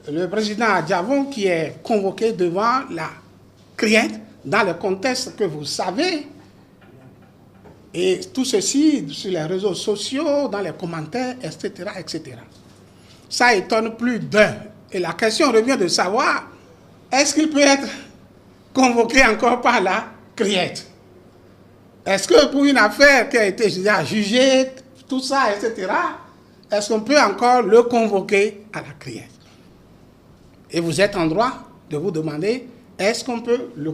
le président Adjavon qui est convoqué devant la CRIET dans le contexte que vous savez. Et tout ceci sur les réseaux sociaux, dans les commentaires, etc., etc. Ça étonne plus d'un. Et la question revient de savoir, est-ce qu'il peut être convoqué encore par la CRIET? Est-ce que pour une affaire qui a été jugée, tout ça, etc., est-ce qu'on peut encore le convoquer à la CRIET? Et vous êtes en droit de vous demander, est-ce qu'on peut le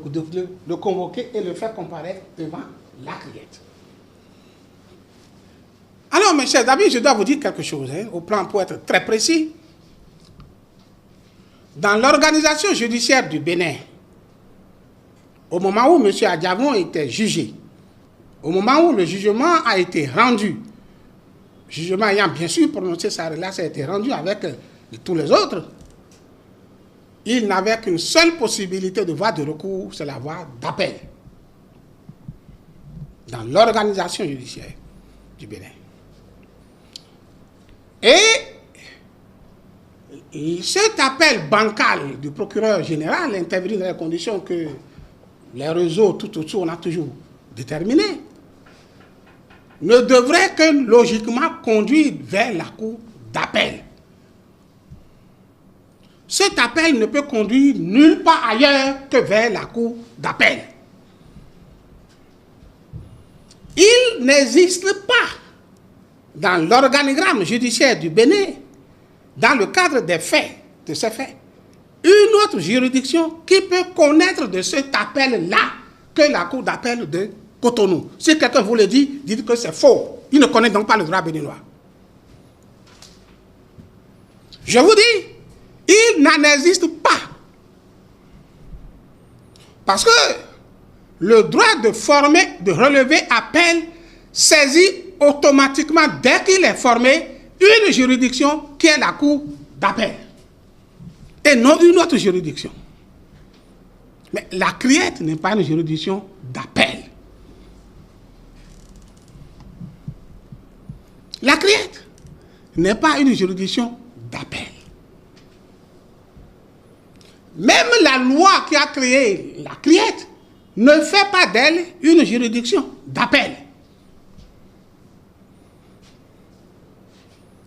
convoquer et le faire comparaître devant la CRIET? Alors, mes chers amis, je dois vous dire quelque chose, au plan pour être très précis. Dans l'organisation judiciaire du Bénin, au moment où M. Adjavon était jugé, au moment où le jugement a été rendu, le jugement ayant bien sûr prononcé sa relâche, a été rendu avec tous les autres, il n'avait qu'une seule possibilité de voie de recours, c'est la voie d'appel. Dans l'organisation judiciaire du Bénin. Et cet appel bancal du procureur général intervenu dans les conditions que les réseaux tout autour on a toujours déterminées, ne devrait que logiquement conduire vers la cour d'appel. Cet appel ne peut conduire nulle part ailleurs que vers la cour d'appel. Il n'existe pas dans l'organigramme judiciaire du Bénin, dans le cadre des faits, de ces faits, une autre juridiction qui peut connaître de cet appel-là que la cour d'appel de Cotonou. Si quelqu'un vous le dit, dites que c'est faux. Il ne connaît donc pas le droit béninois. Je vous dis, il n'en existe pas. Parce que le droit de former, de relever appel saisit automatiquement, dès qu'il est formé, une juridiction qui est la cour d'appel. Et non une autre juridiction. Mais la CRIET n'est pas une juridiction d'appel. La CRIET n'est pas une juridiction d'appel. Même la loi qui a créé la CRIET ne fait pas d'elle une juridiction d'appel.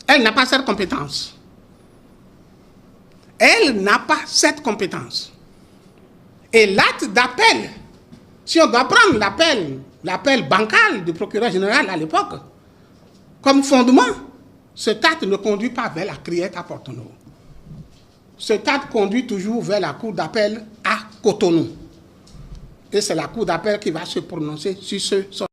Elle n'a pas cette compétence. Elle n'a pas cette compétence. Et l'acte d'appel, si on doit prendre l'appel bancal du procureur général à l'époque, comme fondement, cet acte ne conduit pas vers la CRIET à Porto-Novo. Cet acte conduit toujours vers la cour d'appel à Cotonou. Et c'est la cour d'appel qui va se prononcer sur ce